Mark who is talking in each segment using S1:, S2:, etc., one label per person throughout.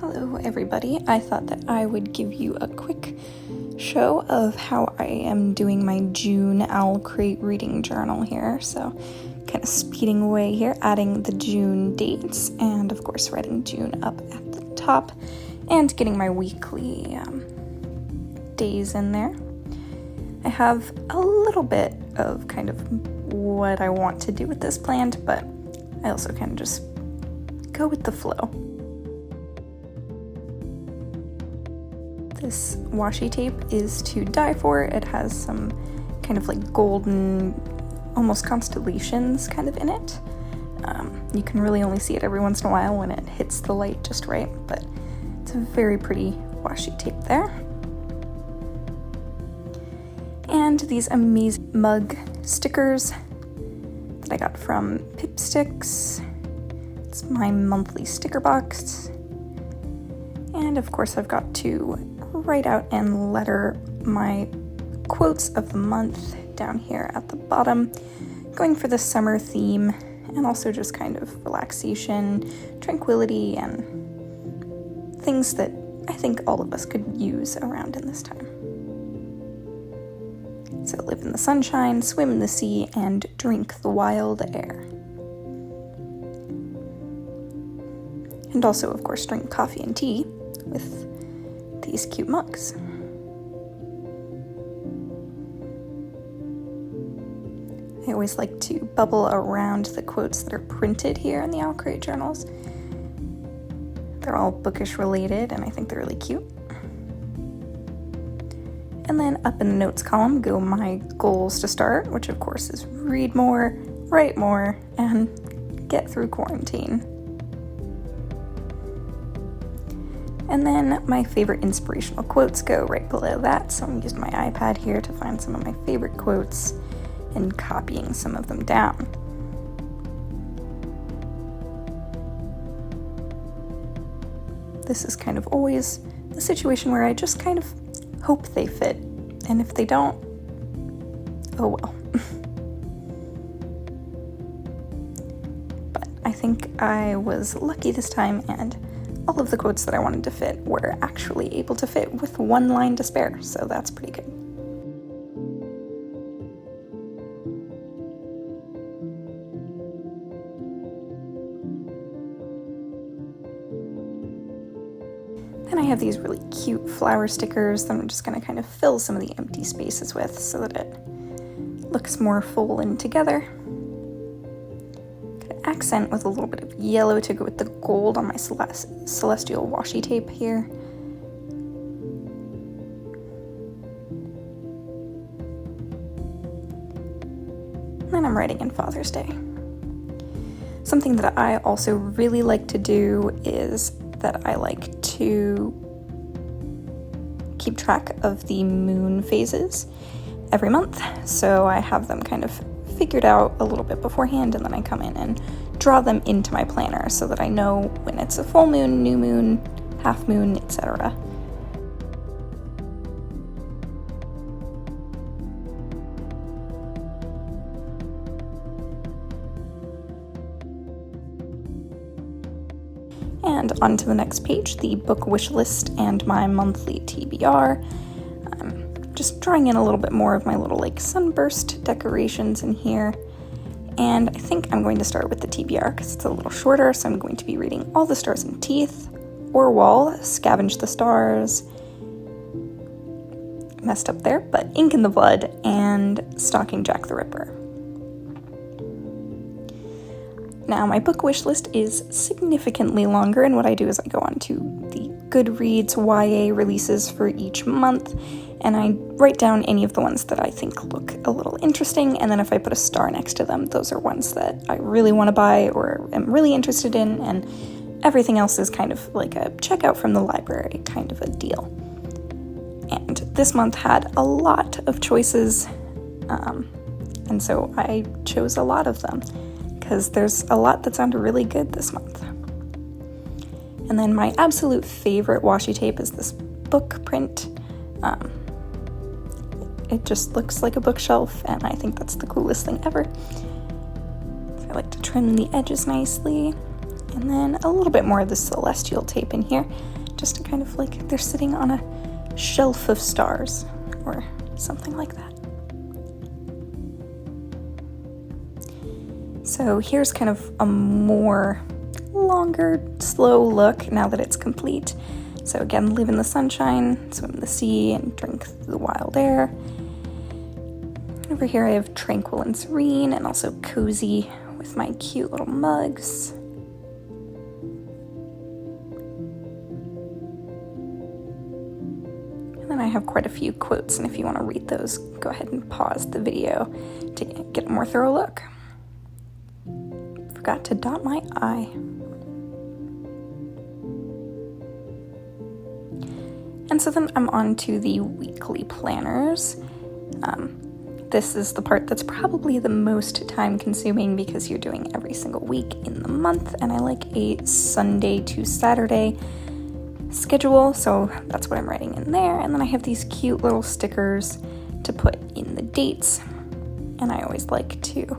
S1: Hello everybody, I thought that I would give you a quick show of how I am doing my June OwlCrate reading journal here. So kind of speeding away here, adding the June dates and of course writing June up at the top and getting my weekly days in there. I have a little bit of kind of what I want to do with this planned, but I also kind of just go with the flow. This washi tape is to die for. It has some kind of like golden, almost constellations kind of in it. You can really only see it every once in a while when it hits the light just right, but it's a very pretty washi tape there. And these amazing mug stickers that I got from Pipsticks. It's my monthly sticker box. And of course I've got to write out and letter my quotes of the month down here at the bottom, going for the summer theme and also just kind of relaxation, tranquility, and things that I think all of us could use around in this time. So live in the sunshine, swim in the sea, and drink the wild air. And also, of course, drink coffee and tea with these cute mugs. I always like to bubble around the quotes that are printed here in the OwlCrate journals. They're all bookish related and I think they're really cute. And then up in the notes column go my goals to start, which of course is read more, write more, and get through quarantine. And then my favorite inspirational quotes go right below that, so I'm using my iPad here to find some of my favorite quotes and copying some of them down. This is kind of always the situation where I just kind of hope they fit, and if they don't, oh well. But I think I was lucky this time, and all of the quotes that I wanted to fit were actually able to fit with one line to spare, so that's pretty good. Then I have these really cute flower stickers that I'm just going to kind of fill some of the empty spaces with so that it looks more full and together. Accent with a little bit of yellow to go with the gold on my celestial washi tape here. And then I'm writing in Father's Day. Something that I also really like to do is that I like to keep track of the moon phases every month. So I have them kind of figured out a little bit beforehand, and then I come in and draw them into my planner so that I know when it's a full moon, new moon, half moon, etc. And on to the next page, the book wish list and my monthly TBR. Just drawing in a little bit more of my little like sunburst decorations in here. And I think I'm going to start with the TBR because it's a little shorter, so I'm going to be reading All the Stars and Teeth, Orwell, Scavenge the Stars, messed up there, but Ink in the Blood, and Stalking Jack the Ripper. Now my book wish list is significantly longer, and what I do is I go on to the Goodreads YA releases for each month, and I write down any of the ones that I think look a little interesting, and then if I put a star next to them, those are ones that I really want to buy or am really interested in, and everything else is kind of like a checkout from the library kind of a deal. And this month had a lot of choices, and so I chose a lot of them, because there's a lot that sounded really good this month. And then my absolute favorite washi tape is this book print. It just looks like a bookshelf, and I think that's the coolest thing ever. So I like to trim the edges nicely. And then a little bit more of the celestial tape in here, just to kind of like they're sitting on a shelf of stars or something like that. So here's kind of a more longer, slow look now that it's complete. So again, live in the sunshine, swim in the sea, and drink the wild air. Over here I have tranquil and serene, and also cozy with my cute little mugs. And then I have quite a few quotes, and if you want to read those, go ahead and pause the video to get a more thorough look. Forgot to dot my I. And so then I'm on to the weekly planners. This is the part that's probably the most time consuming because you're doing every single week in the month, and I like a Sunday to Saturday schedule, so that's what I'm writing in there. And then I have these cute little stickers to put in the dates, and I always like to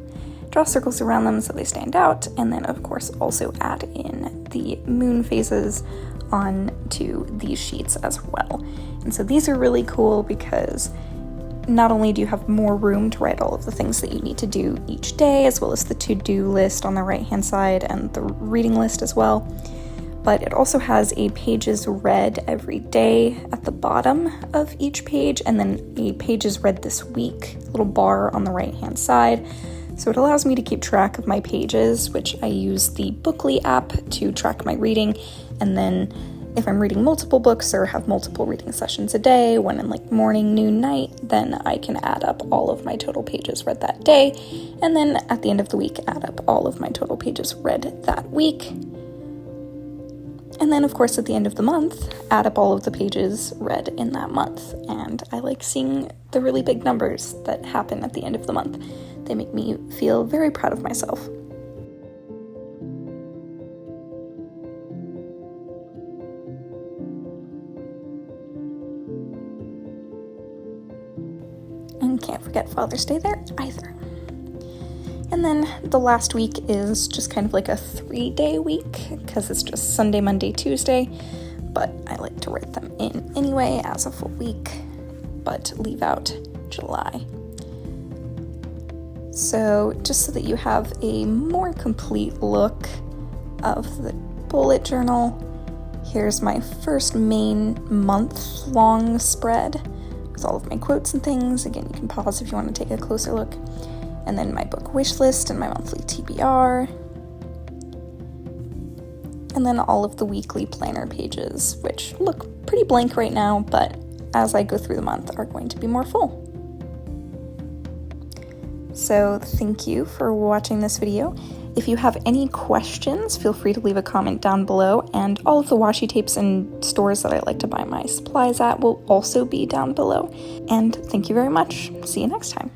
S1: draw circles around them so they stand out, and then of course also add in the moon phases onto these sheets as well. And so these are really cool because not only do you have more room to write all of the things that you need to do each day, as well as the to-do list on the right-hand side and the reading list as well, but it also has a pages read every day at the bottom of each page, and then a pages read this week little bar on the right-hand side. So it allows me to keep track of my pages, which I use the Bookly app to track my reading, and then if I'm reading multiple books or have multiple reading sessions a day, one in like morning, noon, night, then I can add up all of my total pages read that day, and then at the end of the week add up all of my total pages read that week. And then of course at the end of the month, add up all of the pages read in that month. And I like seeing the really big numbers that happen at the end of the month. They make me feel very proud of myself. And can't forget Father's Day there either. And then the last week is just kind of like a 3-day week because it's just Sunday, Monday, Tuesday, but I like to write them in anyway as a full week, but leave out July. So just so that you have a more complete look of the bullet journal, here's my first main month-long spread with all of my quotes and things. Again, you can pause if you want to take a closer look. And then my book wish list and my monthly TBR. And then all of the weekly planner pages, which look pretty blank right now, but as I go through the month are going to be more full. So thank you for watching this video. If you have any questions, feel free to leave a comment down below, and all of the washi tapes and stores that I like to buy my supplies at will also be down below. And thank you very much. See you next time.